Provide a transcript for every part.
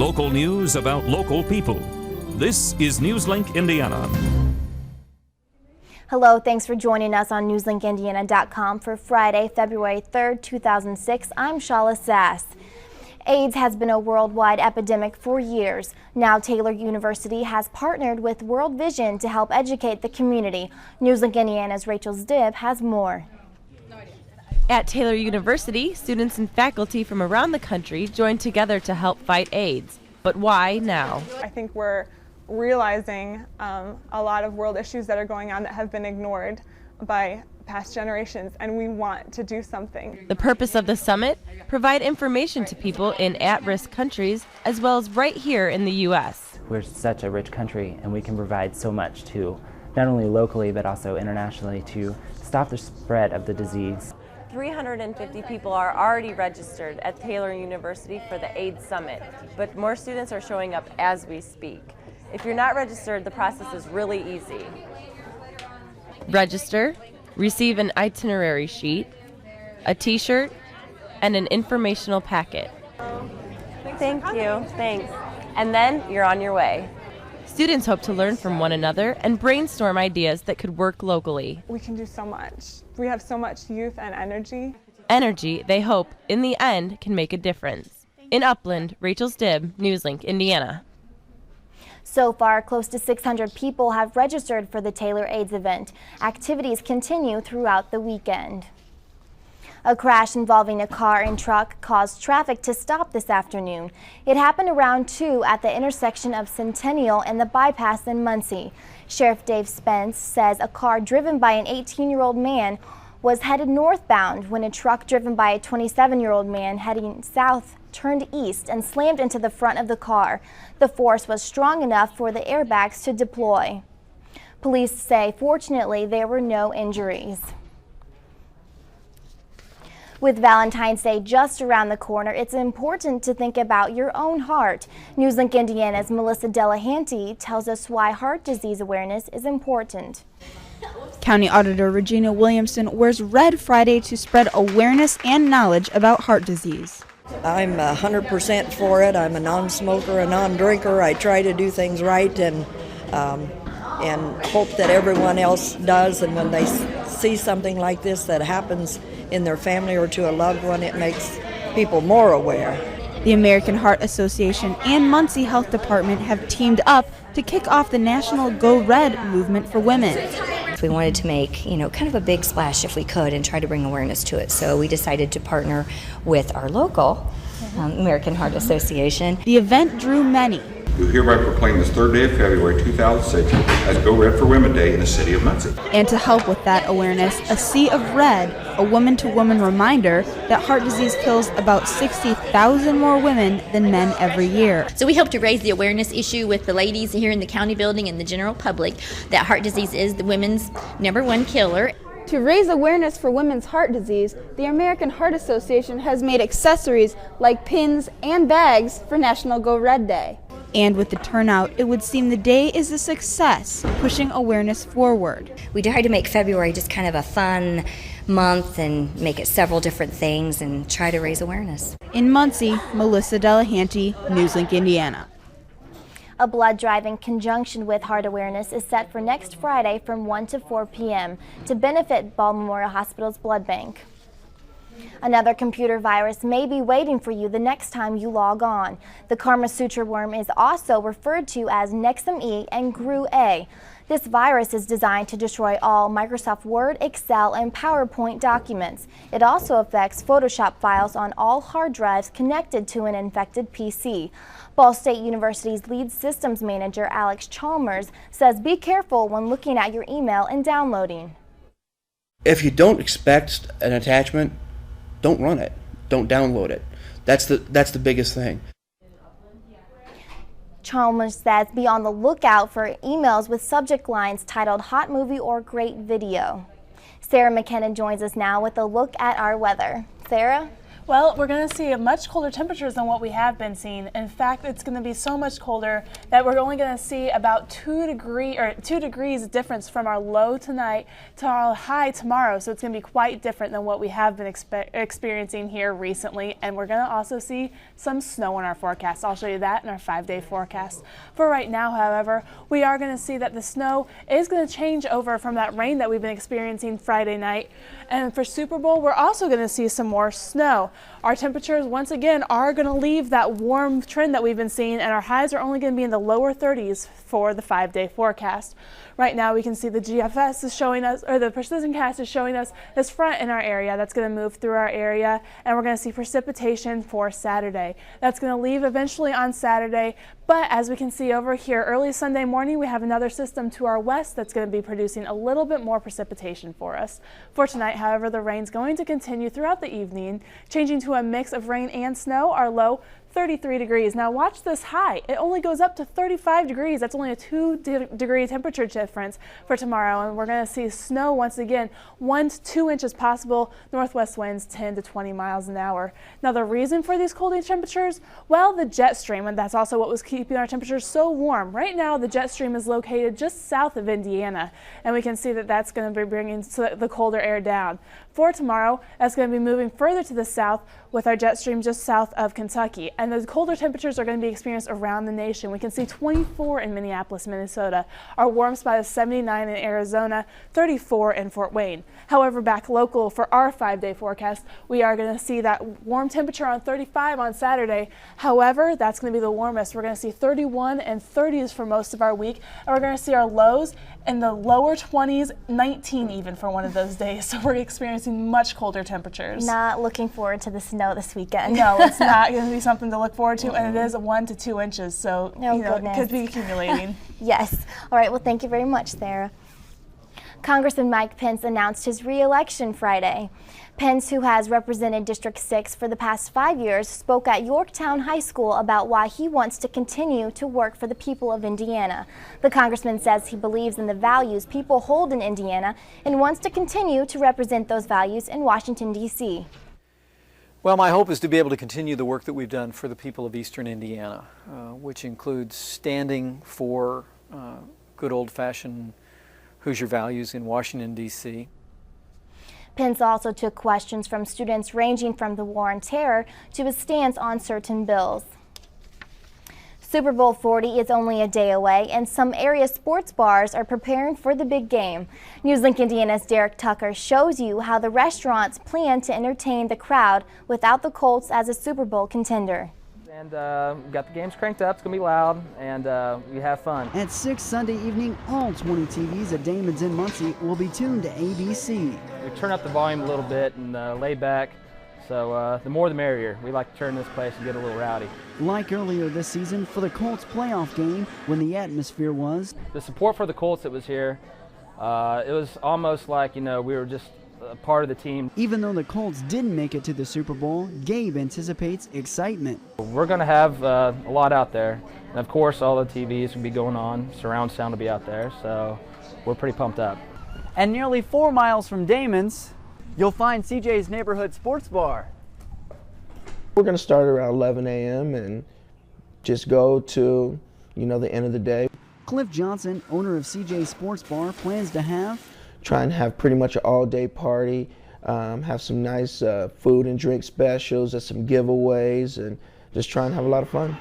Local news about local people. This is Newslink Indiana. Hello, thanks for joining us on NewslinkIndiana.com for Friday, February 3rd, 2006. I'm Shala Sass. AIDS has been a worldwide epidemic for years. Now Taylor University has partnered with World Vision to help educate the community. Newslink Indiana's Rachel Zdib has more. At Taylor University, students and faculty from around the country joined together to help fight AIDS. But why now? I think we're realizing a lot of world issues that are going on that have been ignored by past generations, and we want to do something. The purpose of the summit? Provide information to people in at-risk countries as well as right here in the U.S. We're such a rich country, and we can provide so much to not only locally but also internationally to stop the spread of the disease. 350 people are already registered at Taylor University for the AIDS Summit, but more students are showing up as we speak. If you're not registered, the process is really easy. Register, receive an itinerary sheet, a t-shirt, and an informational packet. Thank you, thanks. And then you're on your way. Students hope to learn from one another and brainstorm ideas that could work locally. We can do so much. We have so much youth and energy. Energy, they hope, in the end, can make a difference. In Upland, Rachel Zdib, Newslink, Indiana. So far, close to 600 people have registered for the Taylor AIDS event. Activities continue throughout the weekend. A crash involving a car and truck caused traffic to stop this afternoon. It happened around 2 at the intersection of Centennial and the bypass in Muncie. Sheriff Dave Spence says a car driven by an 18-year-old man was headed northbound when a truck driven by a 27-year-old man heading south turned east and slammed into the front of the car. The force was strong enough for the airbags to deploy. Police say, fortunately, there were no injuries. With Valentine's Day just around the corner, it's important to think about your own heart. Newslink Indiana's Melissa Delahanty tells us why heart disease awareness is important. County Auditor Regina Williamson wears red Friday to spread awareness and knowledge about heart disease. I'm 100% for it. I'm a non-smoker, a non-drinker. I try to do things right and hope that everyone else does. And when they see something like this that happens in their family or to a loved one, it makes people more aware. The American Heart Association and Muncie Health Department have teamed up to kick off the national Go Red movement for women. We wanted to make, kind of a big splash if we could and try to bring awareness to it. So we decided to partner with our local American Heart Association. The event drew many. Do hereby proclaim this 3rd day of February 2006 as Go Red for Women Day in the city of Muncie. And to help with that awareness, a Sea of Red, a woman-to-woman reminder that heart disease kills about 60,000 more women than men every year. So we hope to raise the awareness issue with the ladies here in the county building and the general public that heart disease is the women's #1 killer. To raise awareness for women's heart disease, the American Heart Association has made accessories like pins and bags for National Go Red Day. And with the turnout, it would seem the day is a success, pushing awareness forward. We tried to make February just kind of a fun month and make it several different things and try to raise awareness. In Muncie, Melissa Delahanty, Newslink, Indiana. A blood drive in conjunction with heart awareness is set for next Friday from 1 to 4 p.m. to benefit Ball Memorial Hospital's blood bank. Another computer virus may be waiting for you the next time you log on. The Karma Sutra worm is also referred to as Nexum-E and GRU-A. This virus is designed to destroy all Microsoft Word, Excel, and PowerPoint documents. It also affects Photoshop files on all hard drives connected to an infected PC. Ball State University's lead systems manager, Alex Chalmers, says be careful when looking at your email and downloading. If you don't expect an attachment, don't run it. Don't download it. That's the biggest thing. Chalmers says be on the lookout for emails with subject lines titled Hot Movie or Great Video. Sarah McKenna joins us now with a look at our weather. Sarah? Well, we're going to see much colder temperatures than what we have been seeing. In fact, it's going to be so much colder that we're only going to see about 2 degrees difference from our low tonight to our high tomorrow. So it's going to be quite different than what we have been experiencing here recently. And we're going to also see some snow in our forecast. I'll show you that in our 5-day forecast. For right now, however, we are going to see that the snow is going to change over from that rain that we've been experiencing Friday night. And for Super Bowl, we're also going to see some more snow. Our temperatures, once again, are going to leave that warm trend that we've been seeing, and our highs are only going to be in the lower 30s for the 5-day forecast. Right now, we can see the GFS is showing us, or the precision cast is showing us this front in our area. That's going to move through our area, and we're going to see precipitation for Saturday. That's going to leave eventually on Saturday, but as we can see over here, early Sunday morning, we have another system to our west that's going to be producing a little bit more precipitation for us. For tonight, however, the rain's going to continue throughout the evening, changing to a mix of rain and snow. Our low 33 degrees. Now watch this high. It only goes up to 35 degrees. That's only a 2-degree temperature difference for tomorrow. And we're going to see snow once again, 1 to 2 inches possible, northwest winds 10 to 20 miles an hour. Now the reason for these cold temperatures, well, the jet stream, and that's also what was keeping our temperatures so warm. Right now, the jet stream is located just south of Indiana, and we can see that that's going to be bringing the colder air down. For tomorrow, that's going to be moving further to the south with our jet stream just south of Kentucky. And the colder temperatures are going to be experienced around the nation. We can see 24 in Minneapolis, Minnesota. Our warm spot is 79 in Arizona, 34 in Fort Wayne. However, back local for our 5-day forecast, we are going to see that warm temperature on 35 on Saturday. However, that's going to be the warmest. We're going to see 31 and 30s for most of our week. And we're going to see our lows in the lower 20s, 19 even for one of those days. So we're experiencing much colder temperatures. Not looking forward to the snow this weekend. No, it's not going to be something to look forward to, and it is 1 to 2 inches, so it could be accumulating. Yes. All right, well, thank you very much, Sarah. Congressman Mike Pence announced his re-election Friday. Pence, who has represented District 6 for the past 5 years, spoke at Yorktown High School about why he wants to continue to work for the people of Indiana. The congressman says he believes in the values people hold in Indiana and wants to continue to represent those values in Washington, D.C. Well, my hope is to be able to continue the work that we've done for the people of Eastern Indiana, which includes standing for good old-fashioned Hoosier values in Washington, D.C. Pence also took questions from students ranging from the war on terror to his stance on certain bills. Super Bowl 40 is only a day away, and some area sports bars are preparing for the big game. Newslink Indiana's Derek Tucker shows you how the restaurants plan to entertain the crowd without the Colts as a Super Bowl contender. And got the games cranked up. It's going to be loud, and you have fun. At 6 Sunday evening, all 20 TVs at Damon's in Muncie will be tuned to ABC. We turn up the volume a little bit and lay back, so the more the merrier. We like to turn this place and get a little rowdy. Like earlier this season for the Colts playoff game when the atmosphere was. The support for the Colts that was here, it was almost like, we were just a part of the team. Even though the Colts didn't make it to the Super Bowl, Gabe anticipates excitement. We're going to have a lot out there. And of course, all the TVs will be going on. Surround sound will be out there, so we're pretty pumped up. And nearly 4 miles from Damon's, you'll find CJ's Neighborhood Sports Bar. We're going to start around 11 a.m. and just go to, the end of the day. Cliff Johnson, owner of CJ's Sports Bar, plans to try and have pretty much an all-day party, have some nice food and drink specials and some giveaways, and just try and have a lot of fun.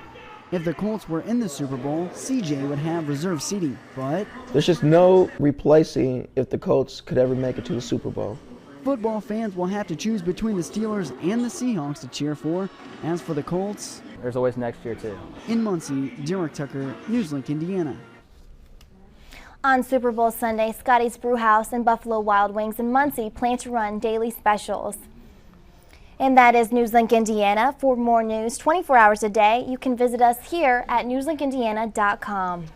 If the Colts were in the Super Bowl, CJ would have reserved seating, but there's just no replacing if the Colts could ever make it to the Super Bowl. Football fans will have to choose between the Steelers and the Seahawks to cheer for. As for the Colts, there's always next year too. In Muncie, Derek Tucker, Newslink, Indiana. On Super Bowl Sunday, Scotty's Brewhouse and Buffalo Wild Wings in Muncie plan to run daily specials. And that is Newslink Indiana. For more news 24 hours a day, you can visit us here at newslinkindiana.com.